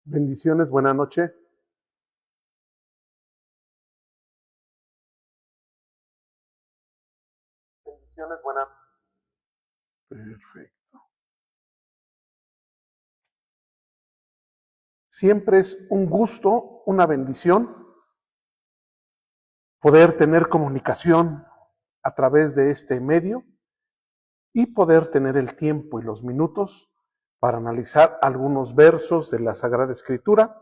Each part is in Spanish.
Bendiciones, buena noche. Bendiciones, buena. Perfecto. Siempre es un gusto, una bendición poder tener comunicación a través de este medio y poder tener el tiempo y los minutos para analizar algunos versos de la Sagrada Escritura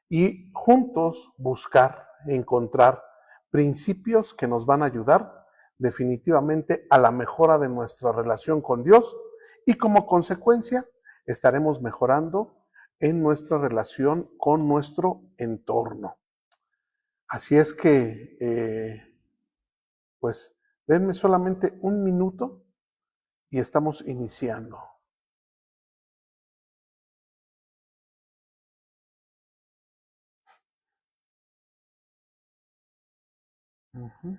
y juntos buscar, encontrar principios que nos van a ayudar definitivamente a la mejora de nuestra relación con Dios y como consecuencia estaremos mejorando en nuestra relación con nuestro entorno. Así es que, pues, denme solamente un minuto y estamos iniciando. Uh-huh.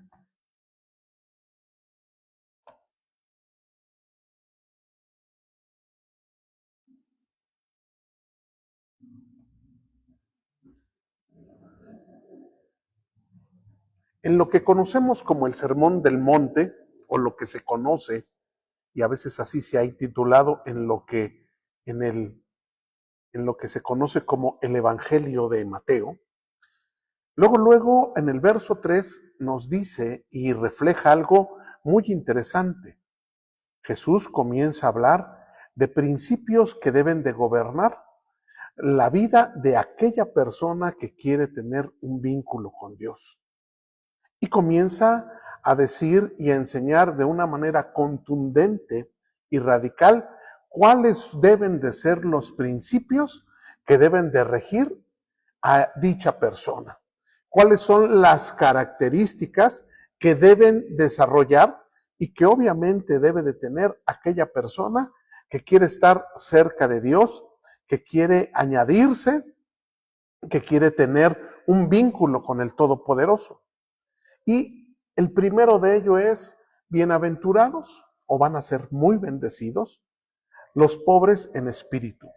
En lo que conocemos como el Sermón del Monte, o lo que se conoce, y a veces así se ha intitulado en lo que se conoce como el Evangelio de Mateo. Luego en el verso 3 nos dice y refleja algo muy interesante. Jesús comienza a hablar de principios que deben de gobernar la vida de aquella persona que quiere tener un vínculo con Dios. Y comienza a decir y a enseñar de una manera contundente y radical cuáles deben de ser los principios que deben de regir a dicha persona. Cuáles son las características que deben desarrollar y que obviamente debe de tener aquella persona que quiere estar cerca de Dios, que quiere añadirse, que quiere tener un vínculo con el Todopoderoso. Y el primero de ello es, bienaventurados, o van a ser muy bendecidos, los pobres en espíritu.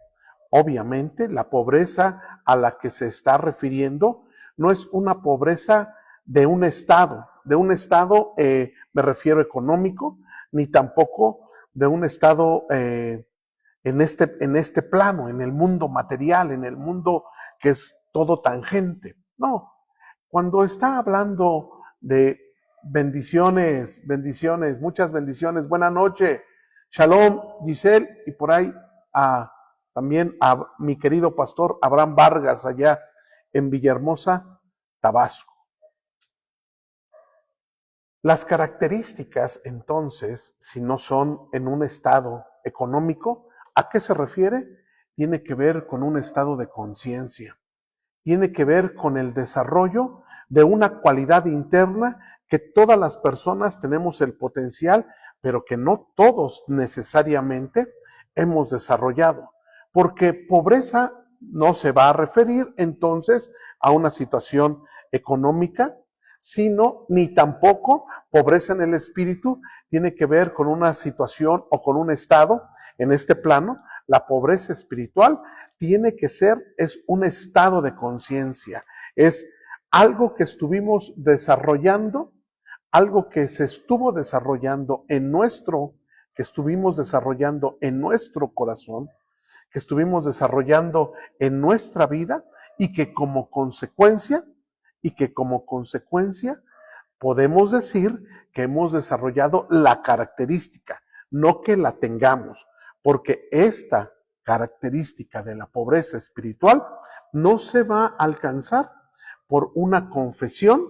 Obviamente, la pobreza a la que se está refiriendo no es una pobreza de un estado, me refiero económico, ni tampoco de un estado en este plano, en el mundo material, en el mundo que es todo tangente. No, cuando está hablando de bendiciones, muchas bendiciones, buena noche, shalom, Giselle, y por ahí también a mi querido pastor Abraham Vargas, allá en Villahermosa, Tabasco. Las características, entonces, si no son en un estado económico, ¿a qué se refiere? Tiene que ver con un estado de conciencia. Tiene que ver con el desarrollo de una cualidad interna que todas las personas tenemos el potencial, pero que no todos necesariamente hemos desarrollado. Porque pobreza no se va a referir entonces a una situación económica, sino ni tampoco pobreza en el espíritu tiene que ver con una situación o con un estado en este plano. La pobreza espiritual tiene que ser, es un estado de conciencia, es algo que estuvimos desarrollando, algo que se estuvo desarrollando que estuvimos desarrollando en nuestro corazón, que estuvimos desarrollando en nuestra vida y que como consecuencia podemos decir que hemos desarrollado la característica, no que la tengamos, porque esta característica de la pobreza espiritual no se va a alcanzar por una confesión,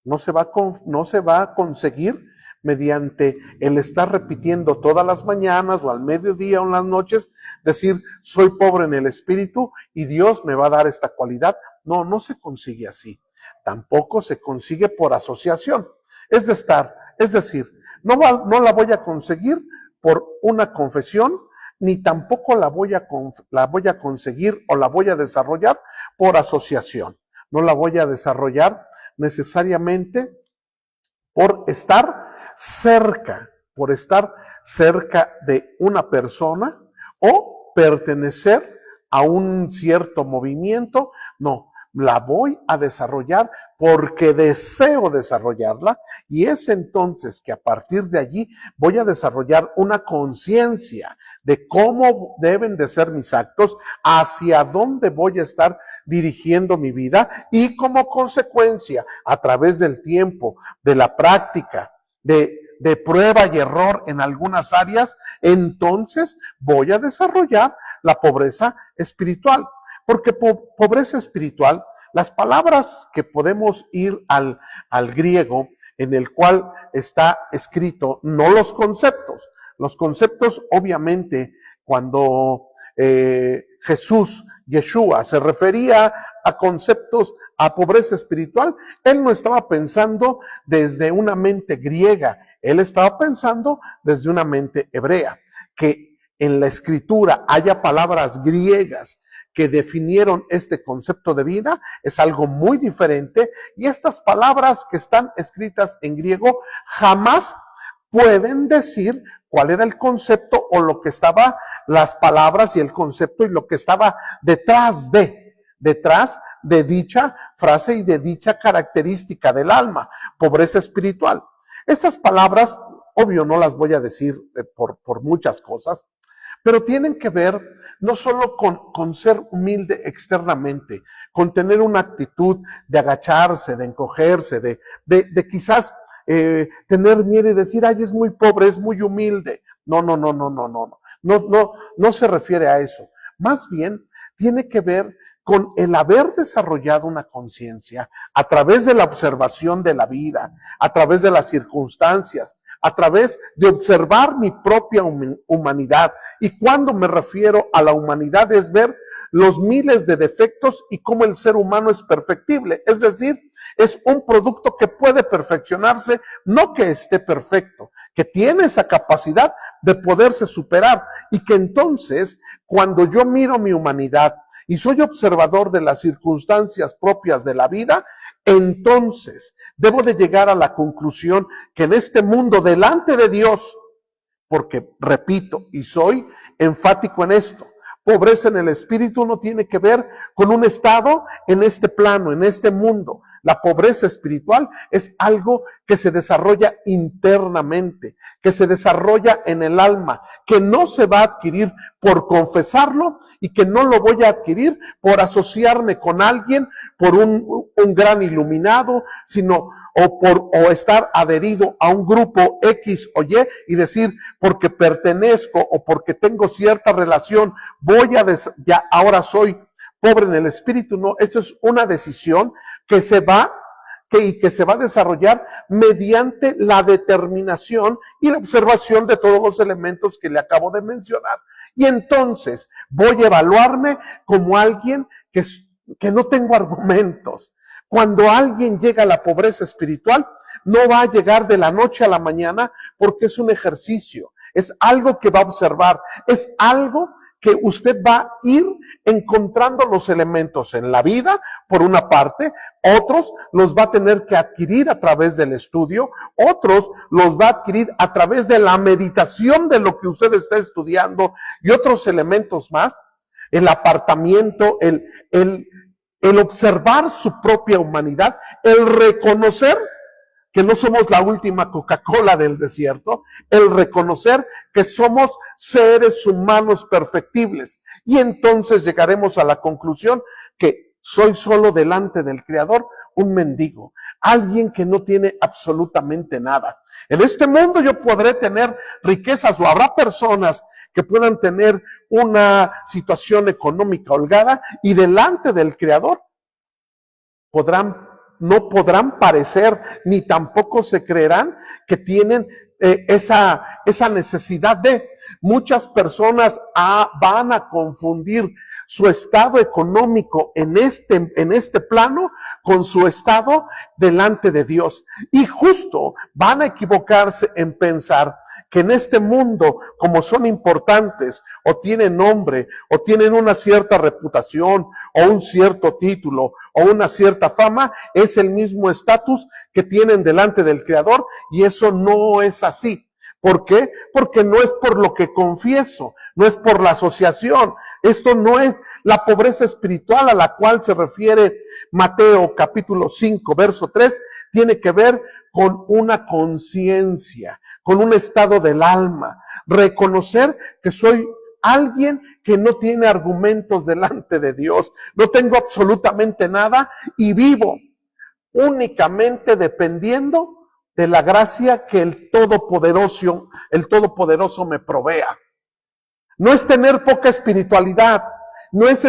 no se va a conseguir mediante el estar repitiendo todas las mañanas o al mediodía o en las noches, decir, soy pobre en el espíritu y Dios me va a dar esta cualidad. No, no se consigue así. Tampoco se consigue por asociación. Es decir, no la voy a conseguir por una confesión, ni tampoco la voy a conseguir o la voy a desarrollar por asociación. No la voy a desarrollar necesariamente por estar cerca de una persona o pertenecer a un cierto movimiento, no, la voy a desarrollar porque deseo desarrollarla, y es entonces que a partir de allí voy a desarrollar una conciencia de cómo deben de ser mis actos, hacia dónde voy a estar dirigiendo mi vida, y como consecuencia, a través del tiempo, de la práctica, de prueba y error en algunas áreas, entonces voy a desarrollar la pobreza espiritual. Porque pobreza espiritual, las palabras que podemos ir al griego, en el cual está escrito, no los conceptos. Los conceptos, obviamente, cuando Jesús, Yeshua, se refería a conceptos, a pobreza espiritual, él no estaba pensando desde una mente griega, él estaba pensando desde una mente hebrea. Que en la escritura haya palabras griegas que definieron este concepto de vida es algo muy diferente, y estas palabras que están escritas en griego jamás pueden decir cuál era el concepto o lo que estaba, las palabras y el concepto y lo que estaba detrás de dicha frase y de dicha característica del alma, pobreza espiritual. Estas palabras, obvio, no las voy a decir por muchas cosas, pero tienen que ver no solo con ser humilde externamente, con tener una actitud de agacharse, de encogerse, de quizás tener miedo y decir, ay, es muy pobre, es muy humilde. No se refiere a eso. Más bien, tiene que ver con el haber desarrollado una conciencia a través de la observación de la vida, a través de las circunstancias, a través de observar mi propia humanidad. Y cuando me refiero a la humanidad es ver los miles de defectos y cómo el ser humano es perfectible. Es decir, es un producto que puede perfeccionarse, no que esté perfecto, que tiene esa capacidad de poderse superar, y que entonces, cuando yo miro mi humanidad y soy observador de las circunstancias propias de la vida, entonces debo de llegar a la conclusión que en este mundo, delante de Dios, porque repito y soy enfático en esto, pobreza en el espíritu no tiene que ver con un estado en este plano, en este mundo. La pobreza espiritual es algo que se desarrolla internamente, que se desarrolla en el alma, que no se va a adquirir por confesarlo y que no lo voy a adquirir por asociarme con alguien, por un gran iluminado, sino o estar adherido a un grupo X o Y decir, porque pertenezco o porque tengo cierta relación, ya ahora soy pobre en el espíritu. No, esto es una decisión que se va a desarrollar mediante la determinación y la observación de todos los elementos que le acabo de mencionar. Y entonces voy a evaluarme como alguien que no tengo argumentos. Cuando alguien llega a la pobreza espiritual, no va a llegar de la noche a la mañana, porque es un ejercicio, es algo que va a observar, es algo que usted va a ir encontrando los elementos en la vida, por una parte, otros los va a tener que adquirir a través del estudio, otros los va a adquirir a través de la meditación de lo que usted está estudiando, y otros elementos más, el apartamiento, el observar su propia humanidad, el reconocer que no somos la última Coca-Cola del desierto, el reconocer que somos seres humanos perfectibles. Y entonces llegaremos a la conclusión que soy solo delante del Creador un mendigo, alguien que no tiene absolutamente nada. En este mundo yo podré tener riquezas, o habrá personas que puedan tener una situación económica holgada, y delante del Creador no podrán parecer, ni tampoco se creerán que tienen esa necesidad de. Muchas personas van a confundir su estado económico en este plano con su estado delante de Dios. Y justo van a equivocarse en pensar que en este mundo, como son importantes, o tienen nombre, o tienen una cierta reputación, o un cierto título, o una cierta fama, es el mismo estatus que tienen delante del Creador, y eso no es así. ¿Por qué? Porque no es por lo que confieso, no es por la asociación. Esto no es, La pobreza espiritual a la cual se refiere Mateo capítulo 5, verso 3, tiene que ver con una conciencia, con un estado del alma. Reconocer que soy alguien que no tiene argumentos delante de Dios, no tengo absolutamente nada y vivo únicamente dependiendo de la gracia que el Todopoderoso me provea. No es tener poca espiritualidad, no es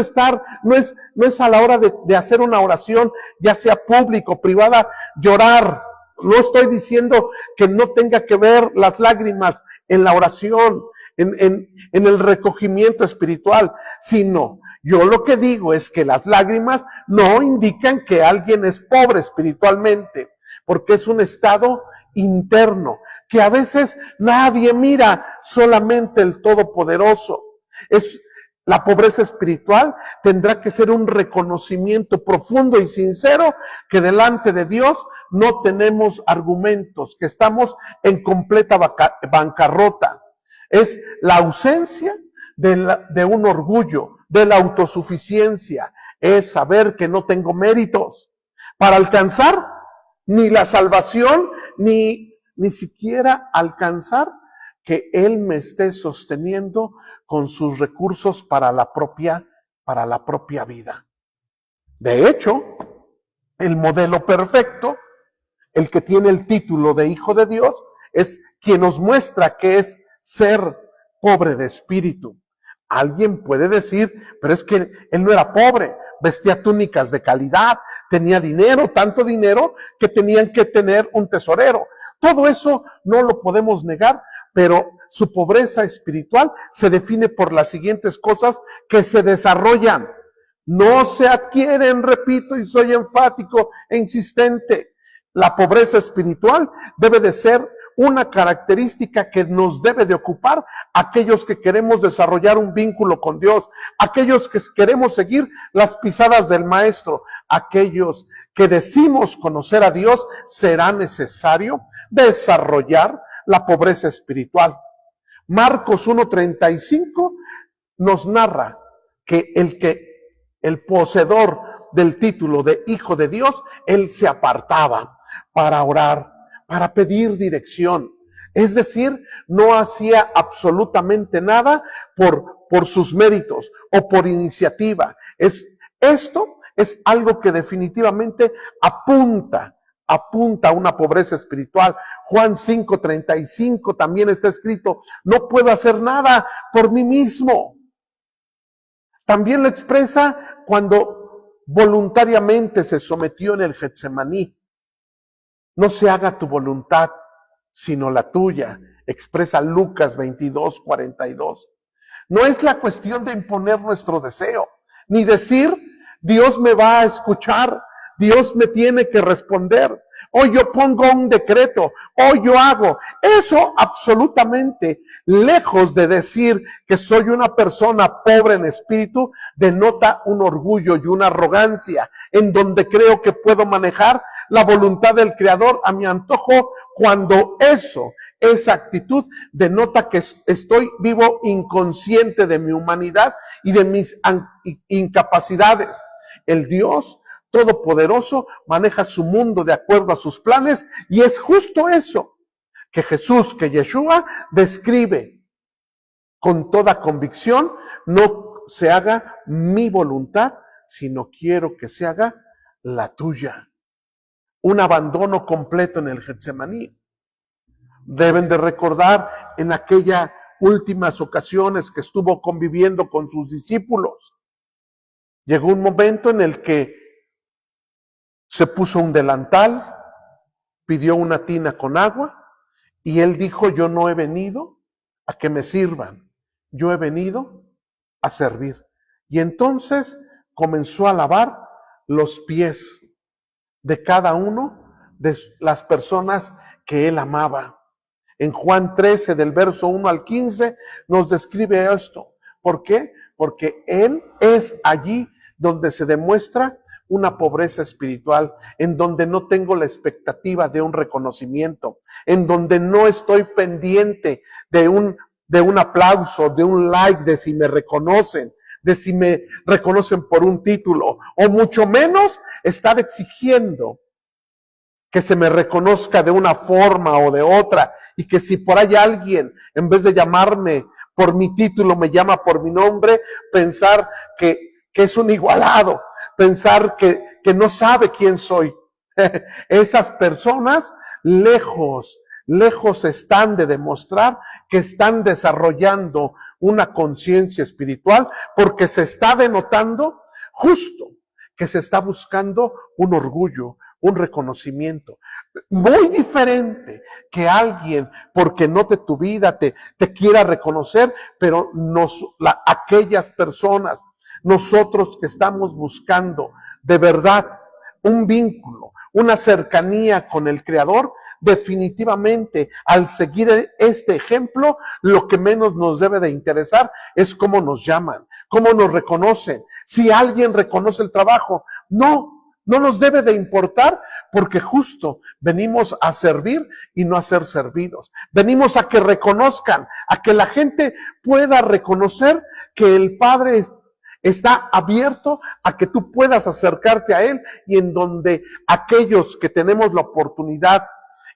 a la hora de hacer una oración, ya sea pública o privada, llorar. No estoy diciendo que no tenga que ver las lágrimas en la oración, en el recogimiento espiritual, sino yo lo que digo es que las lágrimas no indican que alguien es pobre espiritualmente, porque es un estado interno que a veces nadie mira, solamente el Todopoderoso. La pobreza espiritual tendrá que ser un reconocimiento profundo y sincero que delante de Dios no tenemos argumentos, que estamos en completa bancarrota. Es la ausencia de un orgullo, de la autosuficiencia, es saber que no tengo méritos para alcanzar ni la salvación, ni siquiera alcanzar que Él me esté sosteniendo con sus recursos para la propia vida. De hecho, el modelo perfecto, el que tiene el título de Hijo de Dios, es quien nos muestra que es ser pobre de espíritu. Alguien puede decir, pero es que él no era pobre, vestía túnicas de calidad, tenía dinero, tanto dinero que tenían que tener un tesorero. Todo eso no lo podemos negar, pero su pobreza espiritual se define por las siguientes cosas que se desarrollan. No se adquieren, repito, y soy enfático e insistente. La pobreza espiritual debe de ser una característica que nos debe de ocupar aquellos que queremos desarrollar un vínculo con Dios, aquellos que queremos seguir las pisadas del Maestro, aquellos que decimos conocer a Dios, será necesario desarrollar la pobreza espiritual. Marcos 1:35 nos narra que el poseedor del título de Hijo de Dios, él se apartaba para orar, para pedir dirección. Es decir, no hacía absolutamente nada por sus méritos o por iniciativa. Esto es algo que definitivamente apunta a una pobreza espiritual. Juan 5:35 también está escrito, no puedo hacer nada por mí mismo. También lo expresa cuando voluntariamente se sometió en el Getsemaní. No se haga tu voluntad, sino la tuya, expresa Lucas 22:42. No es la cuestión de imponer nuestro deseo, ni decir, Dios me va a escuchar, Dios me tiene que responder, hoy yo pongo un decreto, hoy yo hago. Eso absolutamente, lejos de decir que soy una persona pobre en espíritu, denota un orgullo y una arrogancia, en donde creo que puedo manejar la voluntad del Creador a mi antojo, cuando esa actitud denota que estoy vivo inconsciente de mi humanidad y de mis incapacidades. El Dios Todopoderoso maneja su mundo de acuerdo a sus planes, y es justo eso que Yeshua describe con toda convicción: no se haga mi voluntad, sino quiero que se haga la tuya. Un abandono completo en el Getsemaní. Deben de recordar en aquellas últimas ocasiones que estuvo conviviendo con sus discípulos. Llegó un momento en el que se puso un delantal, pidió una tina con agua y él dijo, yo no he venido a que me sirvan, yo he venido a servir. Y entonces comenzó a lavar los pies de cada uno de las personas que él amaba. En Juan 13, del verso 1 al 15, nos describe esto. ¿Por qué? Porque él es allí donde se demuestra una pobreza espiritual, en donde no tengo la expectativa de un reconocimiento, en donde no estoy pendiente de un aplauso, de un like, de si me reconocen, de si me reconocen por un título, o mucho menos estar exigiendo que se me reconozca de una forma o de otra, y que si por ahí alguien, en vez de llamarme por mi título, me llama por mi nombre, pensar que es un igualado, pensar que no sabe quién soy. Esas personas lejos están de demostrar que están desarrollando una conciencia espiritual, porque se está denotando justo que se está buscando un orgullo, un reconocimiento. Muy diferente que alguien, porque note tu vida, te quiera reconocer, pero aquellas personas, nosotros que estamos buscando de verdad un vínculo, una cercanía con el Creador, definitivamente al seguir este ejemplo, lo que menos nos debe de interesar es cómo nos llaman, cómo nos reconocen. Si alguien reconoce el trabajo, no nos debe de importar, porque justo venimos a servir y no a ser servidos. Venimos a que reconozcan, a que la gente pueda reconocer que el Padre está abierto a que tú puedas acercarte a Él, y en donde aquellos que tenemos la oportunidad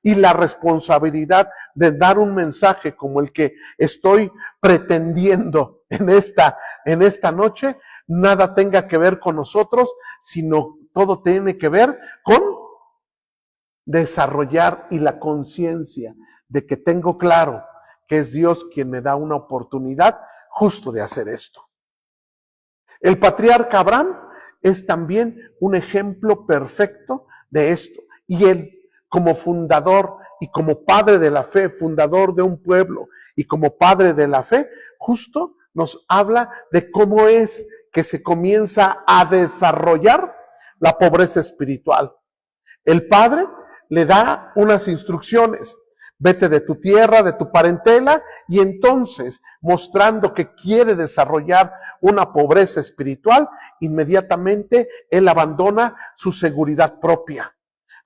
y la responsabilidad de dar un mensaje como el que estoy pretendiendo en esta noche, nada tenga que ver con nosotros, sino todo tiene que ver con desarrollar y la conciencia de que tengo claro que es Dios quien me da una oportunidad justo de hacer esto. El patriarca Abraham es también un ejemplo perfecto de esto. Y él, como fundador y como padre de la fe, fundador de un pueblo y como padre de la fe, justo nos habla de cómo es que se comienza a desarrollar la pobreza espiritual. El padre le da unas instrucciones: vete de tu tierra, de tu parentela, y entonces, mostrando que quiere desarrollar una pobreza espiritual, inmediatamente él abandona su seguridad propia,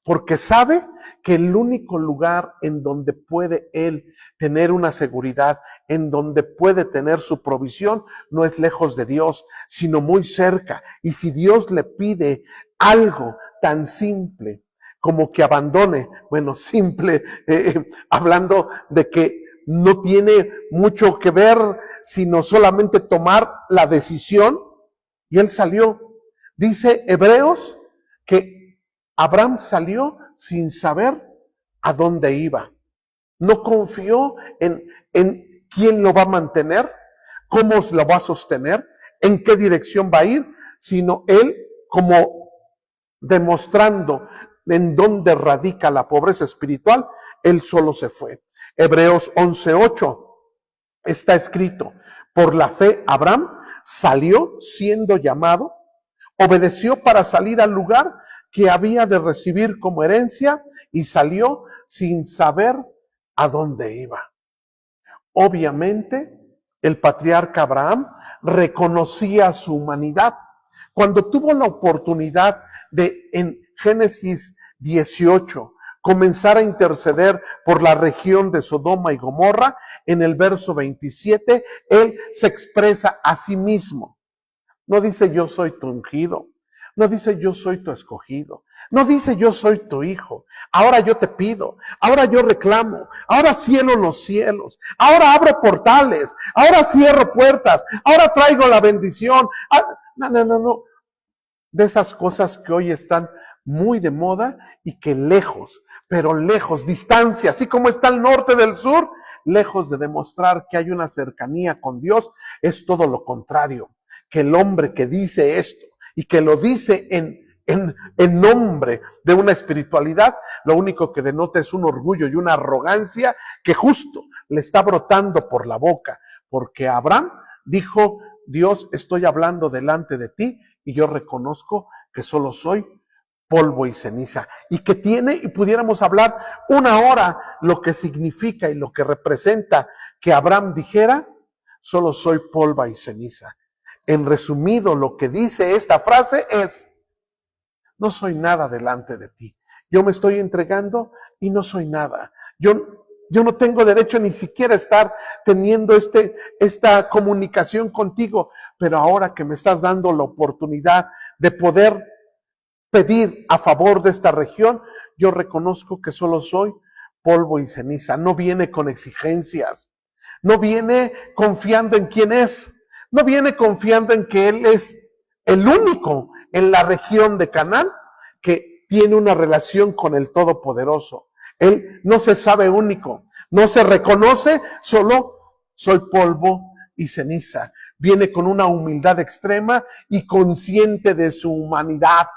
porque sabe que el único lugar en donde puede él tener una seguridad, en donde puede tener su provisión, no es lejos de Dios, sino muy cerca. Y si Dios le pide algo tan simple como que abandone, bueno, simple, hablando de que no tiene mucho que ver, sino solamente tomar la decisión, y él salió. Dice Hebreos que Abraham salió sin saber a dónde iba. No confió en quién lo va a mantener, cómo lo va a sostener, en qué dirección va a ir, sino él, como demostrando en dónde radica la pobreza espiritual, él solo se fue. Hebreos 11:8 está escrito: por la fe Abraham salió siendo llamado, obedeció para salir al lugar que había de recibir como herencia, y salió sin saber a dónde iba. Obviamente, el patriarca Abraham reconocía su humanidad. Cuando tuvo la oportunidad de, en Génesis 18, comenzar a interceder por la región de Sodoma y Gomorra, en el verso 27, él se expresa a sí mismo. No dice yo soy tu ungido, no dice yo soy tu escogido, no dice yo soy tu hijo. Ahora yo te pido, ahora yo reclamo, ahora cielo los cielos, ahora abro portales, ahora cierro puertas, ahora traigo la bendición. No. De esas cosas que hoy están muy de moda y que lejos, pero lejos, distancia, así como está el norte del sur, lejos de demostrar que hay una cercanía con Dios, es todo lo contrario. Que el hombre que dice esto y que lo dice en nombre de una espiritualidad, lo único que denota es un orgullo y una arrogancia que justo le está brotando por la boca, porque Abraham dijo: Dios, estoy hablando delante de ti y yo reconozco que solo soy polvo y ceniza, y que tiene, y pudiéramos hablar una hora lo que significa y lo que representa que Abraham dijera: solo soy polvo y ceniza. En resumido, lo que dice esta frase es: no soy nada delante de ti. Yo me estoy entregando y no soy nada. Yo no tengo derecho ni siquiera a estar teniendo esta comunicación contigo, pero ahora que me estás dando la oportunidad de poder pedir a favor de esta región, yo reconozco que solo soy polvo y ceniza. No viene con exigencias, no viene confiando en quién es, no viene confiando en que Él es el único en la región de Canaán que tiene una relación con el Todopoderoso. Él no se sabe único, no se reconoce, solo soy polvo y ceniza. Viene con una humildad extrema y consciente de su humanidad.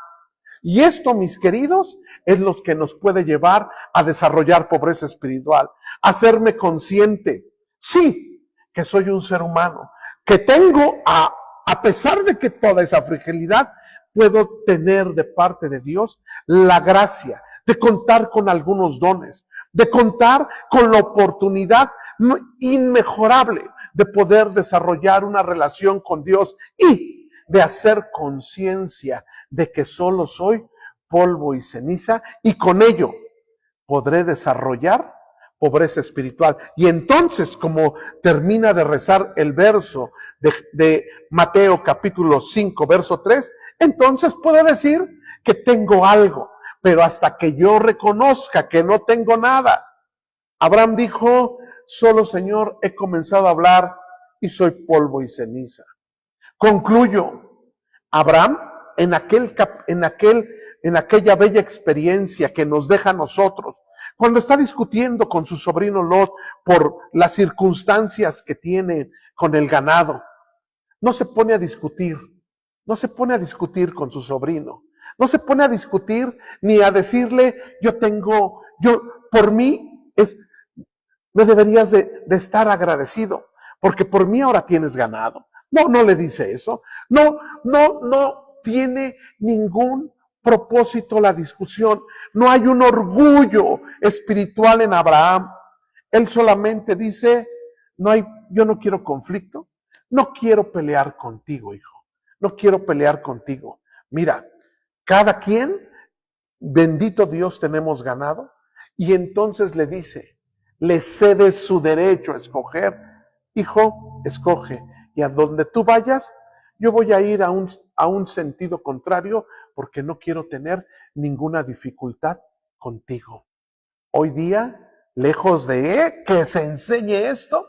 Y esto, mis queridos, es lo que nos puede llevar a desarrollar pobreza espiritual, a hacerme consciente, sí, que soy un ser humano, que tengo, a pesar de que toda esa fragilidad, puedo tener de parte de Dios la gracia de contar con algunos dones, de contar con la oportunidad inmejorable de poder desarrollar una relación con Dios y de hacer conciencia de que solo soy polvo y ceniza, y con ello podré desarrollar pobreza espiritual. Y entonces, como termina de rezar el verso de Mateo capítulo 5, verso 3, entonces puedo decir que tengo algo, pero hasta que yo reconozca que no tengo nada. Abraham dijo, solo Señor, he comenzado a hablar y soy polvo y ceniza. Concluyo, Abraham, en aquella bella experiencia que nos deja a nosotros, cuando está discutiendo con su sobrino Lot por las circunstancias que tiene con el ganado, no se pone a discutir con su sobrino, no se pone a discutir ni a decirle, por mí me deberías de estar agradecido, porque por mí ahora tienes ganado. No le dice eso. No tiene ningún propósito la discusión. No hay un orgullo espiritual en Abraham. Él solamente dice, yo no quiero conflicto, no quiero pelear contigo, hijo. No quiero pelear contigo. Mira, cada quien, bendito Dios, tenemos ganado. Y entonces le dice, le cede su derecho a escoger. Hijo, escoge. Y a donde tú vayas, yo voy a ir a un sentido contrario porque no quiero tener ninguna dificultad contigo. Hoy día, lejos de que se enseñe esto,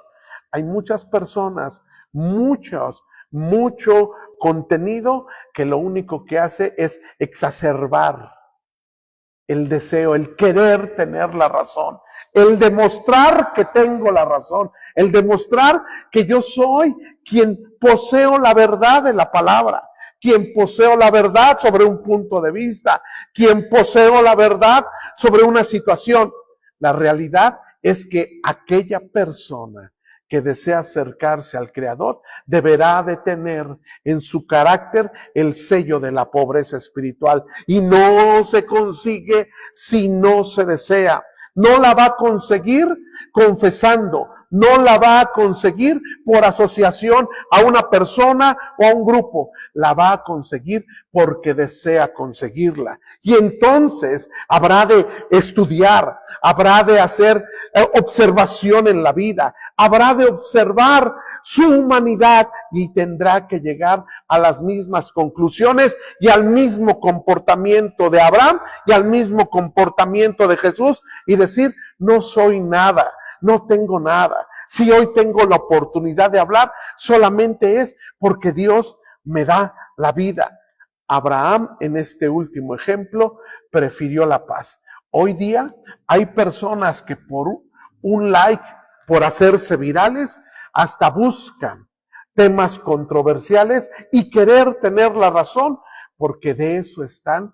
hay muchas personas, mucho contenido que lo único que hace es exacerbar el deseo, el querer tener la razón, el demostrar que tengo la razón, el demostrar que yo soy quien poseo la verdad de la palabra, quien poseo la verdad sobre un punto de vista, quien poseo la verdad sobre una situación. La realidad es que aquella persona que desea acercarse al Creador deberá de tener en su carácter el sello de la pobreza espiritual, y no se consigue si no se desea. No la va a conseguir confesando, no la va a conseguir por asociación a una persona o a un grupo, la va a conseguir porque desea conseguirla. Y entonces habrá de estudiar, habrá de hacer observación en la vida, habrá de observar su humanidad y tendrá que llegar a las mismas conclusiones y al mismo comportamiento de Abraham y al mismo comportamiento de Jesús y decir, no soy nada, no tengo nada. Si hoy tengo la oportunidad de hablar, solamente es porque Dios me da la vida. Abraham, en este último ejemplo, prefirió la paz. Hoy día hay personas que por un like, por hacerse virales, hasta buscan temas controversiales y querer tener la razón, porque de eso están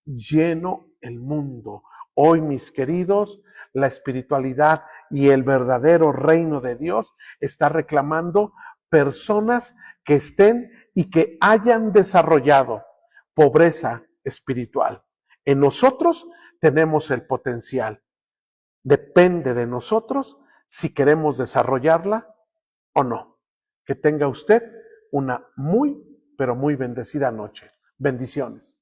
lleno el mundo. Hoy, mis queridos, la espiritualidad y el verdadero reino de Dios está reclamando personas que estén y que hayan desarrollado pobreza espiritual. En nosotros tenemos el potencial. Depende de nosotros si queremos desarrollarla o no. Que tenga usted una muy, pero muy bendecida noche. Bendiciones.